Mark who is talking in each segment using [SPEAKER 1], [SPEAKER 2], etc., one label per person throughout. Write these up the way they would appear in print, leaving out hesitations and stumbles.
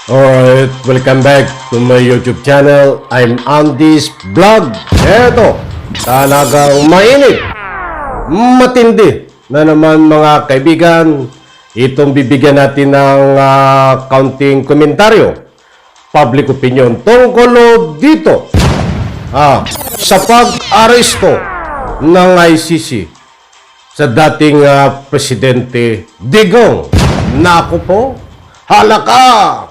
[SPEAKER 1] Alright, welcome back to my YouTube channel. I'm Andy's Vlog. Eto, talagang mainit, matindi na naman mga kaibigan. Itong bibigyan natin ng kaunting komentaryo, public opinion tungkol dito sa pag-aresto ng ICC sa dating Presidente Digong. Naku po, halaka!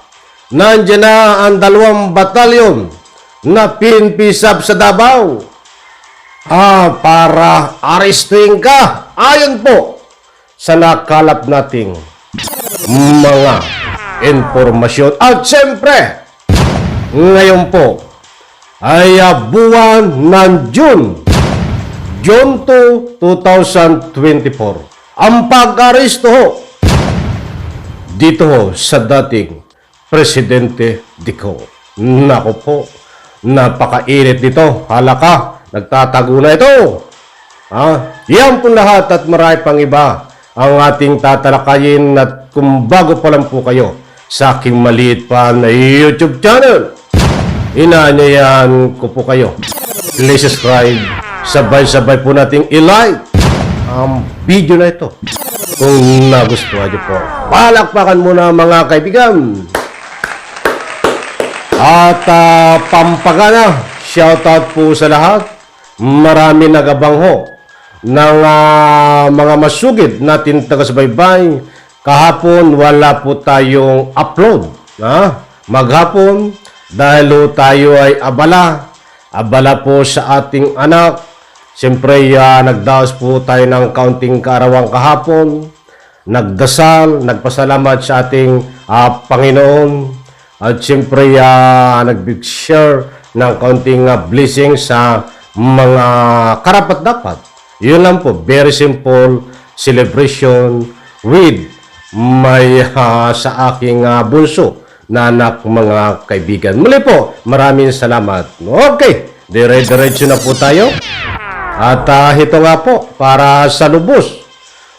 [SPEAKER 1] Nandiyan na ang 2 batalyon na PNP sub sa Davao para arestuin ka. Ayon po sa nakalap nating mga informasyon. At siyempre, ngayon po ay buwan ng June 2, 2024. Ang pag-aresto dito sa dating Presidente Digong. Nako po, napakainit nito. Halaka, nagtatago na ito. Yan po lahat at marami pang iba ang ating tatalakayin. At kung bago pa lang po kayo sa aking maliit pa na YouTube channel, inaanyayan ko po kayo. Please subscribe. Sabay-sabay po nating i-like ang video na ito kung nagustuhan niyo po. Palakpakan muna mga kaibigan. At pampagana, shoutout po sa lahat. Marami nagabangho ng mga masugid natin taga-subaybay. Kahapon wala po tayong upload. Maghapon dahil tayo ay abala po sa ating anak. Siyempre nagdaos po tayo ng kaunting kaarawan kahapon. Nagdasal, nagpasalamat sa ating Panginoon. At siyempre, nag-share ng kaunting blessing sa mga karapat-dapat. Yun lang po, very simple celebration with my sa aking bunso na anak mga kaibigan. Muli po, maraming salamat. Okay, dire-diretso na po tayo. At ito nga po, para sa lubos,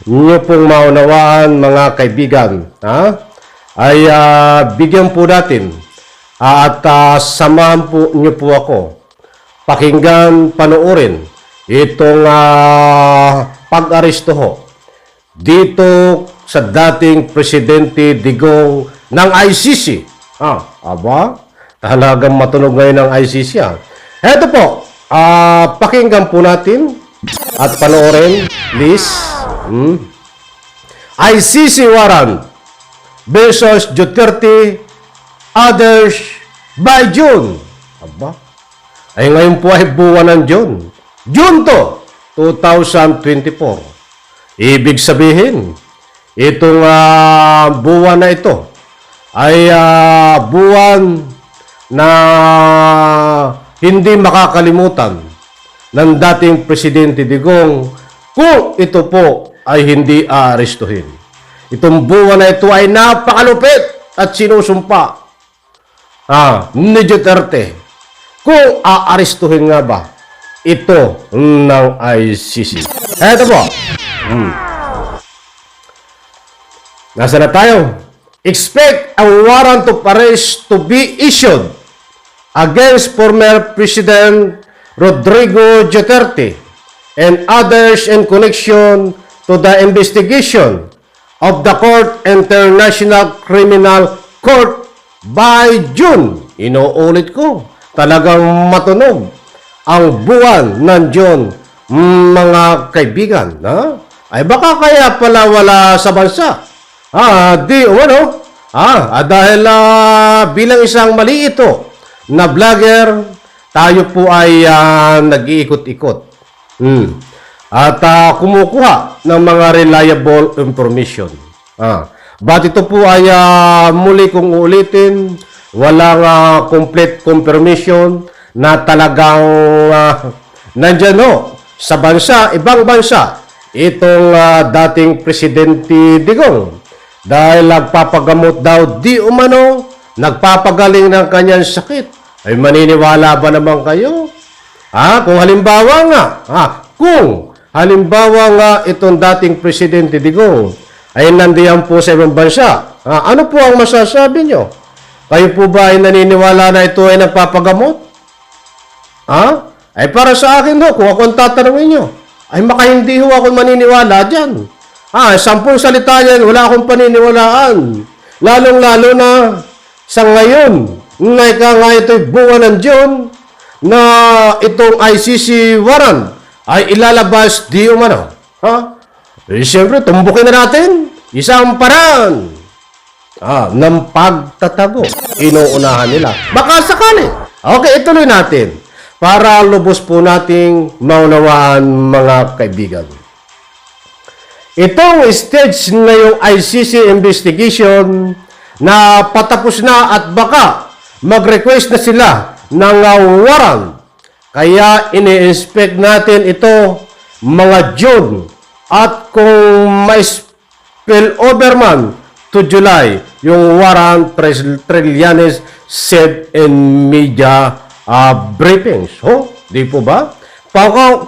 [SPEAKER 1] niyo pong maunawaan mga kaibigan, ay bigyan po natin at samahan po niyo po ako. Pakinggan, panoorin itong pag-aresto dito sa dating Presidente Digong ng ICC. Talagang matunog ngayon ng ICC. Ito po, pakinggan po natin at panoorin, please. ICC warrant versus Duterte, others by June. Ay ngayon po ay buwan ng June. June 2024. Ibig sabihin, itong buwan na ito ay buwan na hindi makakalimutan ng dating Presidente Digong kung ito po ay hindi aarestuhin. Itong buwan na ito ay napakalupit at sinusumpa ni Duterte kung aarestuhin nga ba ito ng ICC. Eto po. Nasa na tayo? Expect a warrant of arrest to be issued against former President Rodrigo Duterte and others in connection to the investigation of the International Criminal Court by June. Inuulit ko, talagang matunog ang buwan ng June, mga kaibigan. Ay baka kaya pala wala sa bansa. Dahil bilang isang mali ito na vlogger, tayo po ay nag-iikot-ikot. At kumukuha ng mga reliable information. But ito po ay muli kong ulitin, walang complete confirmation na talagang nandyan sa bansa, ibang bansa, itong dating Presidente Digong. Dahil nagpapagamot daw di umano, nagpapagaling ng kanyang sakit. Ay maniniwala ba naman kayo? Kung halimbawa nga, halimbawa nga itong dating Presidente Digong ay nandiyan po sa ibang bansa, ano po ang masasabi nyo? Kayo po ba ay naniniwala na ito ay nagpapagamot? Ha? Ay para sa akin ho, kung ako ang tatanungin nyo, ay makahindi ho ako maniniwala dyan. 10 salita yan, wala akong paniniwalaan. Lalong-lalo na sa ngayon, nga ito'y bunga ng Diyon, na itong ICC warrant ay ilalabas di umano. Siyempre, tumbukin na natin. Isang paraan ng pagtatago. Inuunahan nila. Baka sakali. Okay, ituloy natin. Para lubos po nating maunawaan, mga kaibigan. Itong stage na yung ICC investigation na patapos na at baka mag-request na sila ng warrant. Kaya ini-inspect natin ito mga June. At kung may spill over man to July, yung warrant, Trillanes said in media briefings. Di po ba?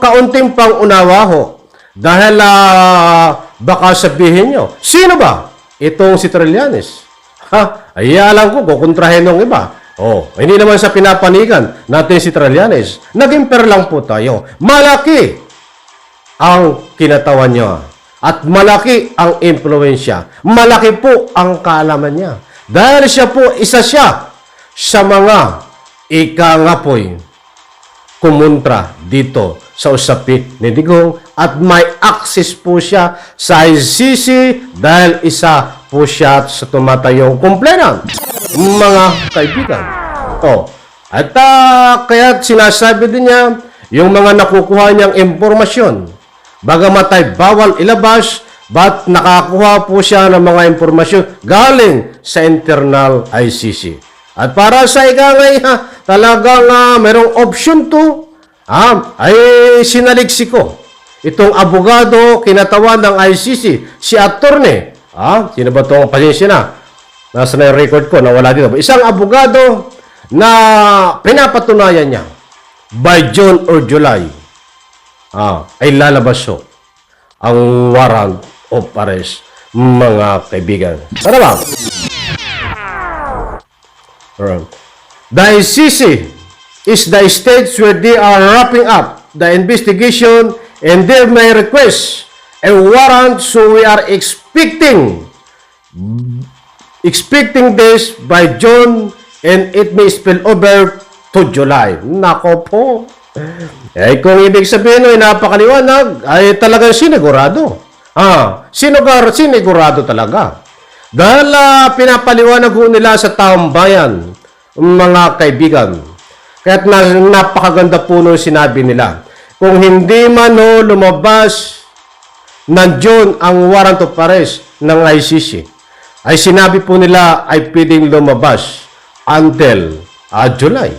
[SPEAKER 1] Kaunting pang unawa ho. Dahil baka sabihin nyo, sino ba itong si Trillanes? Ay alam ko, kukontrahin ng iba. Hindi naman sa pinapanigan natin si Trillanes. Nag-imper lang po tayo. Malaki ang kinatawan niya. At malaki ang impluensya. Malaki po ang kaalaman niya. Dahil siya po, isa siya sa mga ikangapoy kumontra dito sa usapi ni Digong at may access po siya sa ICC dahil isa po siya sa tumatayong complainant. Mga kaibigan. At kaya sinasabi din niya yung mga nakukuha niyang impormasyon. Bagamat ay bawal ilabas, but nakakuha po siya ng mga impormasyon galing sa internal ICC. At para sa ikangay, talagang merong option 2, ay sinaliksi ko. Itong abogado, kinatawan ng ICC, si attorney. Sino ba itong pasensya na? Nasa na yung record ko, nawala dito. Isang abogado na pinapatunayan niya by June or July, ay lalabas ang warrant of arrest, mga kaibigan. Tara ba? The ICC is the stage where they are wrapping up the investigation and they may request a warrant, so we are expecting this by June and it may spill over to July. Nako po. Kung ibig sabihin ay napakaliwanag, ay talagang sinigurado. Sinigurado talaga. Dahil pinapaliwanag ho nila sa taong bayan, mga kaibigan. Kaya't napakaganda po nung sinabi nila. Kung hindi man lumabas ng June ang warrant of arrest ng ICC, ay sinabi po nila ay pwedeng lumabas until July.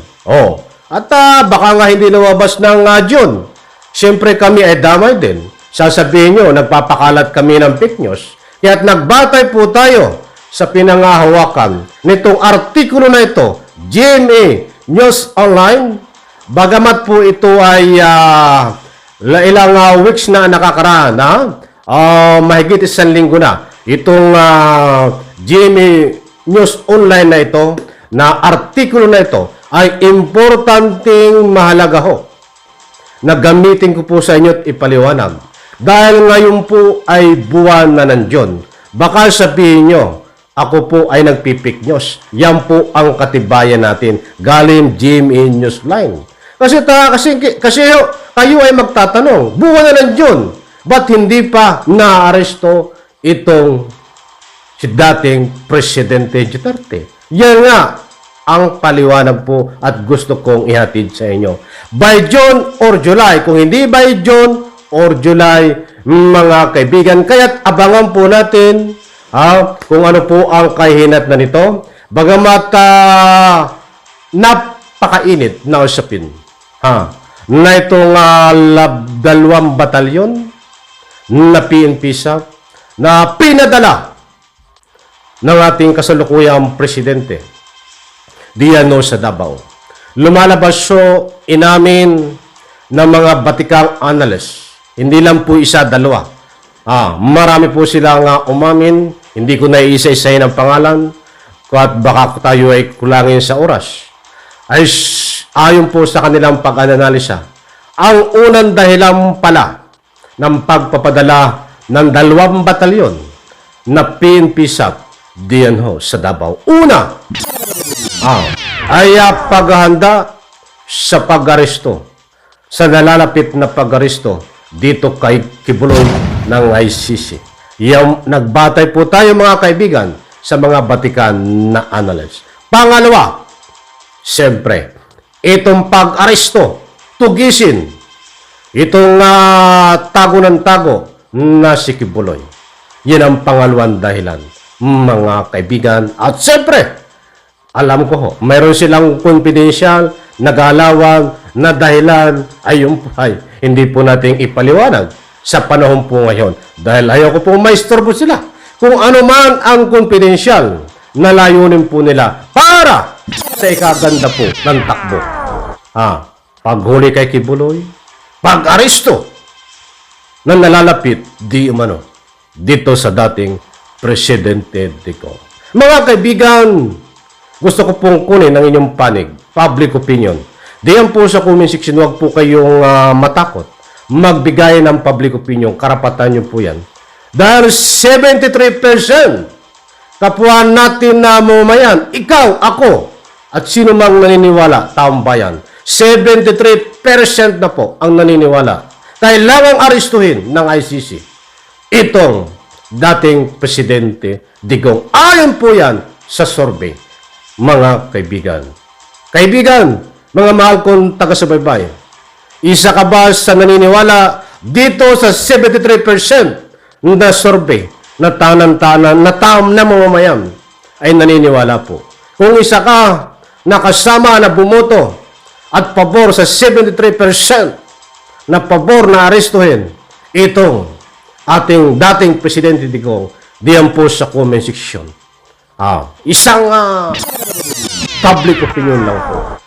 [SPEAKER 1] At baka nga hindi lumabas ng June. Siyempre kami ay damay din. Sasabihin nyo, nagpapakalat kami ng fake news. Kaya't nagbatay po tayo sa pinangahawakan nitong artikulo na ito, GMA News Online. Bagamat po ito ay ilang weeks na nakakaraan, mahigit 1 linggo na. Itong GMA News Online na ito, na artikulo na ito, ay importanteng mahalaga ho na gamitin ko po sa inyo at ipaliwanag. Dahil ngayon po ay buwan na ng June. Baka sabihin nyo, ako po ay nagpipik news. Yan po ang katibayan natin. Galing GMA Newsline. Kasi kayo ay magtatanong, buwan na ng June, ba't hindi pa naaresto itong si dating Presidente Duterte? Yan nga ang paliwanag po at gusto kong ihatid sa inyo. By June or July, kung hindi by June or July, mga kaibigan, kaya't abangan po natin kung ano po ang kahinat na nito. Bagamat napakainit na usapin na itong 2 batalyon na PNP SAF na pinadala ng ating kasalukuyang presidente diyan sa Davao. Lumalabas inamin ng mga batikang analyst. Hindi lang po 1, 2. Marami po silang umamin. Hindi ko naiisa-isahin ang pangalan. at baka tayo ay kulangin sa oras, ay ayon po sa kanilang pag-analisa, ang unang dahilan pala ng pagpapadala ng 2 batalyon na PNP SAP DNO sa Davao. Una, ay paghahanda sa pag-aresto, sa nalalapit na pag-aresto dito kay Kibuloy ng ICC. Nagbatay po tayo mga kaibigan sa mga batikan na analyst. Pangalawa, siyempre, itong pag-aresto, tugisin, itong tago ng tago na si Kibuloy. Yan ang pangalawang dahilan, mga kaibigan. At siyempre, alam ko ho, mayroon silang confidential, nag-alawang na dahilan ay hindi po nating ipaliwanag sa panahon po ngayon. Dahil ayaw ko po maistorbo sila. Kung ano man ang confidential na layunin po nila para sa ikaganda po ng takbo. Paghuli kay Kibuloy, pag-aresto na nalalapit di umano dito sa dating Presidente Digong. Mga kaibigan, gusto ko pong kunin ang inyong panig, public opinion. Diyan po sa comment section, huwag po kayong matakot. Magbigay ng public opinion, karapatan nyo po yan. Dahil 73% kapwa natin na mamamayan, ikaw, ako, at sino mang naniniwala, taong bayan, 73% na po ang naniniwala. Kailangang arestuhin ng ICC itong dating Presidente Digong. Ayon po yan sa survey, mga kaibigan. Kaibigan, mga mahal kong taga-subaybay, isa ka ba sa naniniwala dito sa 73% na survey na tanan-tanan na taong na mamamayan ay naniniwala po? Kung isa ka nakasama na bumoto at pabor sa 73% na pabor na arestuhin itong ating dating Presidente Digong, diyan po sa comment section. Isang public opinion lang po.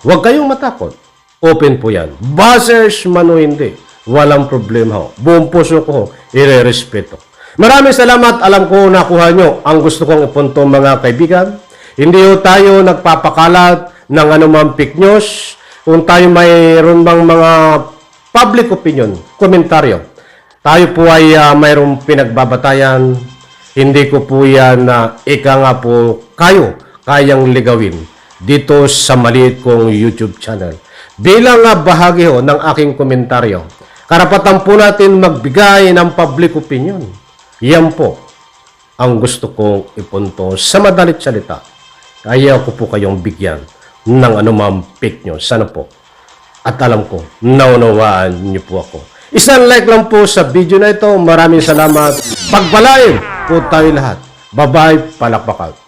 [SPEAKER 1] Huwag kayong matakot. Open po yan. Buzzers man o hindi, walang problema ho. Buong puso ko ho, ire-respeto. Maraming salamat. Alam ko nakuha nyo ang gusto kong ipunto, mga kaibigan. Hindi ho tayo nagpapakalat ng anumang fake news. Kung tayo mayroon bang mga public opinion, komentaryo, tayo po ay mayroong pinagbabatayan. Hindi ko po yan ika nga po kayo kayang ligawin dito sa maliit kong YouTube channel. Bilang bahagi ho ng aking komentaryo, karapatan po natin magbigay ng public opinion. Yan po ang gusto kong ipunto sa madalit salita. Kaya ko po kayong bigyan ng anumang fake news. Sana po. At alam ko, naunawaan niyo po ako. Isang like lang po sa video na ito. Maraming salamat. Pagpalain po tayo lahat. Bye-bye, palakpakan.